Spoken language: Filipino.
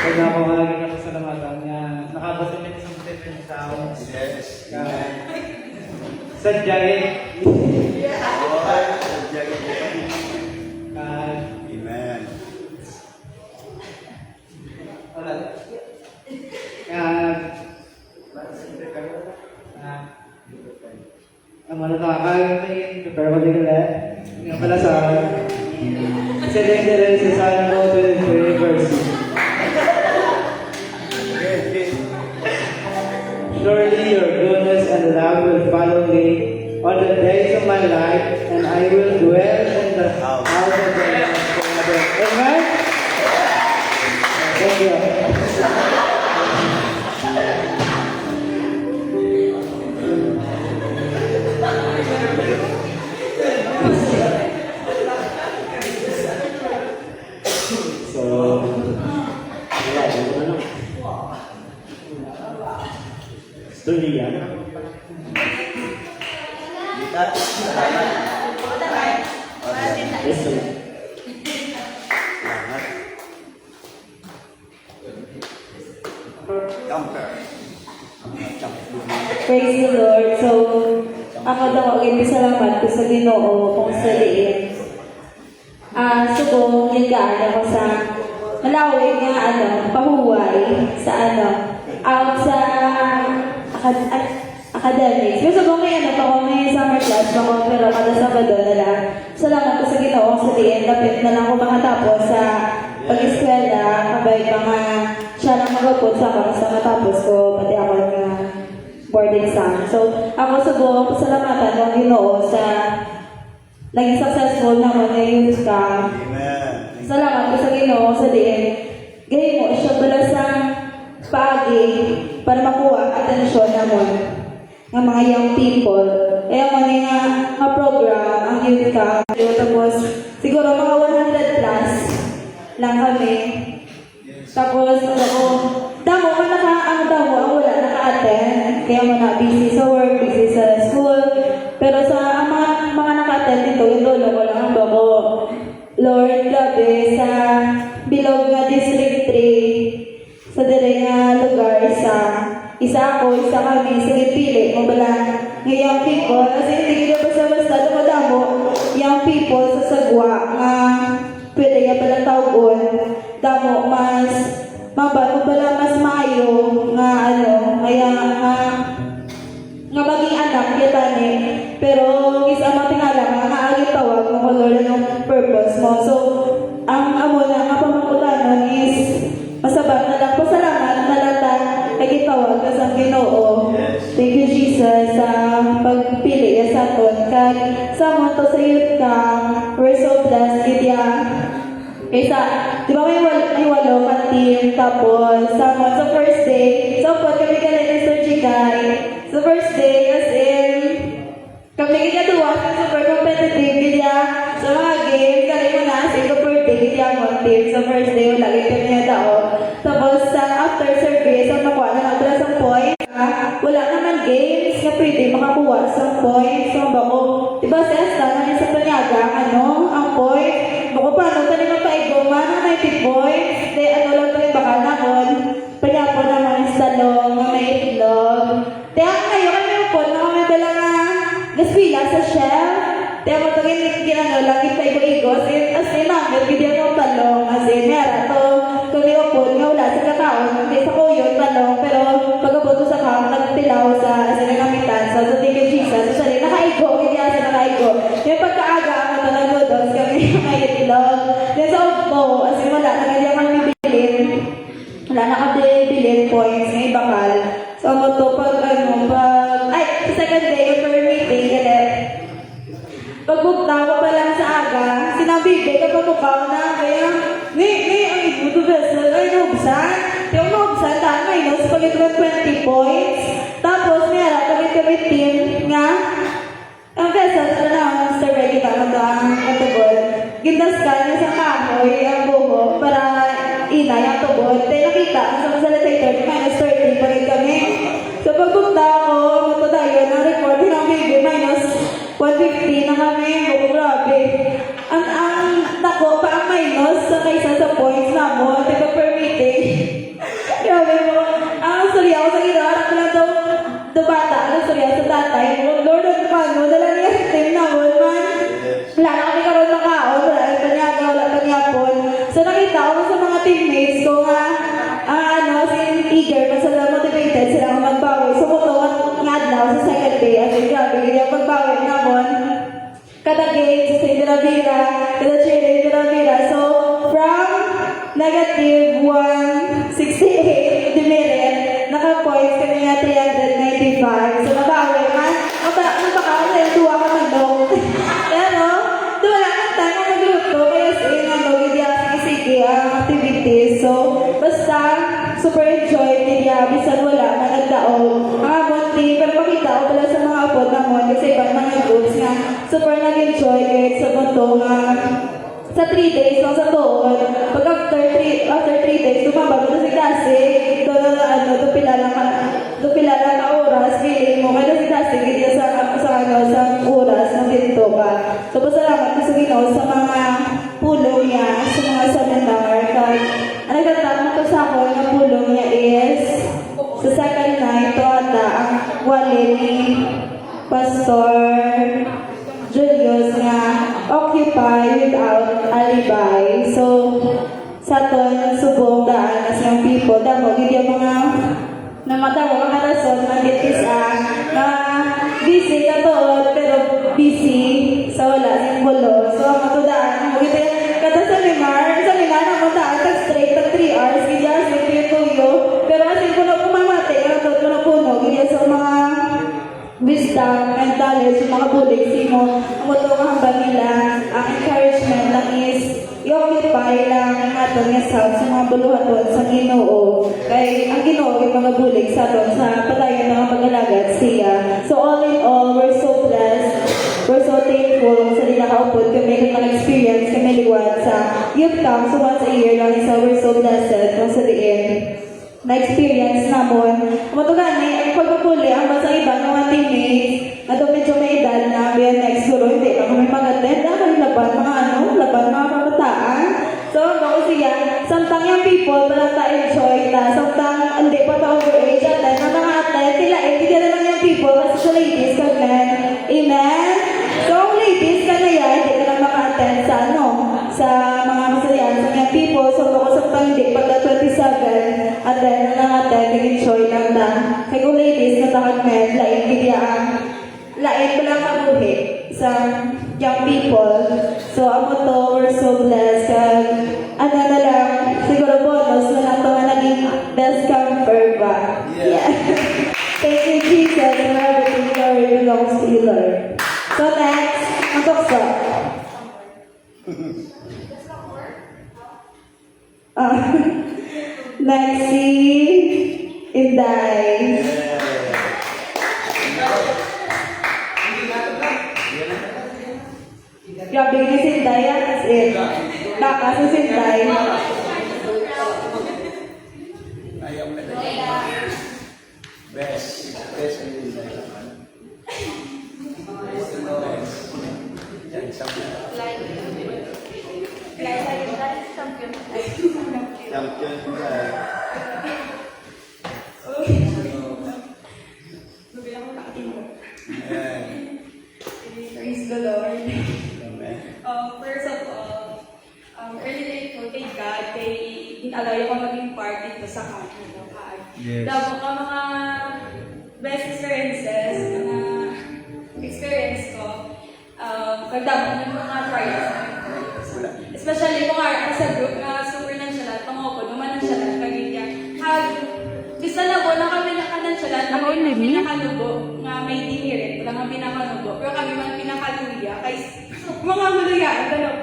Kaya ako malaging kapasalamatan niya. Nakabatumit sa mga sa ako. Yes. Sadyagin. Amen. Ang mga nakakagayin, pero ko din ulit. Nga pala sa Select sa Sana Mo 23 verse. Surely your goodness and love will follow me all the days of my life, and I will dwell in the house of the Lord forever. Amen? Thank you. Tulian. Yes, sir. Praise the Lord. So, ako daw ang salamat ko sa Ginoo kung sa liit. Sugo, nagkaan ako sa malawig nga pahuway sa out sa academics. Gusto ko may may summer class ako, pero kada Sabado na lang. Salamat ko sa Ginoo sa liit. Kapit na lang ako makatapos sa pag-eskwela, kabay pa nga siya lang magapot sa matapos ko, pati ako nga board exam. So, ako sugo, pasalamatan ng Ginoo sa naging successful naman na youth camp. Amen. Salamat ko sa Ginoo sa liit. Gaya mo, siya pala sa pagi para makuha ang atensyon naman ng mga young people. Kaya mo nga program, ang youth camp. Tapos, siguro mga 100 plus lang kami. Tapos, damo ang wala naka-attend. Kaya mo na busy sa work, busy sa school. Pero sa mga naka-attend dito, yung lolo ko lang ang bako. Lord, gabi sa Bilog nga District 3, sa dire nga lugar, isa ako, isa kami, sige pili, mabala nga young people, kasi hindi kita basta-basta dumadamo, young people sa sagwa, nga pwede nga palang tawgon, damo, mas mabala mas mayo, nga nga maging anak kita ni, pero isa matingala nga agi tawag mo kolor ng purpose mo. So, ang amo na nga pamangutanon is masabat na lang pasalamat na lata ay gitawag ka sa Ginoo. Thank you, Jesus, sa pagpili sa aton. Kag sa mo to sa youth camp, we're so blessed, Lydia. Kaysa, di ba may walo ka team, tapos sa first day, so po kami galing ni Sir Chikay. Sa first day, as in, kami ikaduwa sa super competitive, Lydia. Sa mga games, kami mo na, sa super day, Lydia mo team. Sa first day, wala kami niya tao. Tapos sa after service, ang makuha na natin sa point, wala naman games na pwede makakuha sa point. So, bako, diba sa Esta, namin sa Panyaga, ang point, bako paano, tali magpaigoman ng 90 points, de, lang tayo baka naman, panyapo naman sa talong, may itlog. Kaya kayo kami po na kami dala nga gaspila sa shelf. Kaya mo itong lagi pa igo-igo. As in, namin, bigyan mo talong. As in, meron to. Kami po, nga wala sa kakaon. Hindi sa kuyo, talong. Pero pagkabuto sa kam, nagtilaw sa nagamitan. So, thank you, Jesus. So, nakaigo. Hindi sa nakaigo. Yung pagkaaga, ako ito nag-udos. Kami may itlog. Then sa upo, as in, wala na kaya kami bibilin. Wala na kami bilin points. May bakal. So, mo to, sa second day, yung prayer meeting, galit. Pagbukta ko pa lang sa aga, sinabi, kapag mukaw na, kaya, ang ibuto vessel, ay naubsan. Yung naubsan, may nos, pag ito 20 points. Tapos, meron, kami team, nga, ang vessel, Mr. Reggie, ang tubod. Gindas ka niya sa kahoy, ang buho, para inay ang tubod. Tayo nakita, sa facilitator, minus 30, pag kami. So, pagbukta ko, matadayo ng report, hinang minus 150 na kami. Grabe. Ang nako pa ang minus sa kaysa sa points na mo. Hindi ka per meeting. nakita ko sa mga teammates ko nga, eager, mas sila motivated sila nga magbawi. So, mutuwa nga daw sa second day. At grabe, yung magbawi naman. Kada game, sa St. Ravira, kada cheering Ravira. So, from negative 168 demerit, naka-points kami nga 395. So, nabawi nga. Ang baka kasi yung tuwa ka mandong. Pero, wala kang tayo magluto. Kaya sige ang activities. So, basta, super enjoy niya. Bisan wala, managdaog. Mga bunti, pero makita ko pala sa mga upod na mo, kasi ibang mga groups nga, super nag-enjoy kahit sa mundo nga, sa 3 days lang sa tuon. Pag after 3 days, tumabag ko si klase, doon pila lang ka oras, feeling mo, kaya si klase, ganyan sa oras na dito ka. So, pasalamat ko sa Ginoo sa mga pulong niya, sa mga seminar, kaya, ang nagtatapos ko sa ako, ang pulong niya is, sa second night, ito ata, ang wali ni Pastor Julius nga, occupy without alibi. So, sa ton, subong daan, as yung people, damo, hindi mga, namatamo, mga rason, magitis na busy ka to, pero busy, sa wala, simbolo. So, ang matudaan, kada seminar na mataan, tag-straight, tag 3 hours, ganyan, tuyo, pero asin ko na pumamati, ko na puno, ganyan, sa mga wisdom and knowledge, yung mga bulig, sino, ang matungahambang nila, ang encouragement lang is, i-occupy lang natin yung sound sa mga buluhaton sa Ginoo. Kaya ang Ginoo yung mga bulig sa aton sa patayon ng mga pag-alagad siya. So all in all, we're so blessed. We're so thankful sa di nakaupod kami kung experience kami liwat sa youth camp. So once a year lang isa, we're so blessed kung sa diin na-experience namon. Matugan ang pagpupuli, ang basa iba ng mga teammates, na doon medyo may edad na next guro, hindi na kami mag-attend, kami laban mga kabataan. So, ako siya, samtang yung people, parang ta-enjoy na, samtang hindi pa ta overage, attend, na mga attend, tila hindi na lang yung people, kasi sa ladies, kag men. Amen? So, ladies, ka na yan, hindi ka na maka-attend sa mga kasayan, sa mga people, so ako samtang hindi, pagka 27, attend na lang attend, nag-enjoy lang na. Kaya kung ladies, natahag men, lain ko lang kabuhi sa young people. So, ako to, we're so blessed. Ano na lang, siguro bonus na lang ito na naging best camper ba? Yeah. Thank you, Jesus, and everything glory belongs to you, Lord. So, next, magkaksa. Next, si Inday. Grabe ni Sinday, as in. Baka si Sinday. Ayaw na best ang hindi yan, champion ka. Praise the Lord. Amen. First of all, early thankful kay God kay inalayo ko maging part dito sa kanto. Yes. Dabo ka mga best experiences, mga experience ko. Pagdabo ng mga trials. Especially kung sa group na super nonchalant, pangoko, naman nonchalant, kagigya. Bisa na po na kami naka-nonchalant, kami ang pinakalubo, nga may dinirit, wala nga pinakalubo. Pero kami man pinakaluya, kay mga huluya, gano'n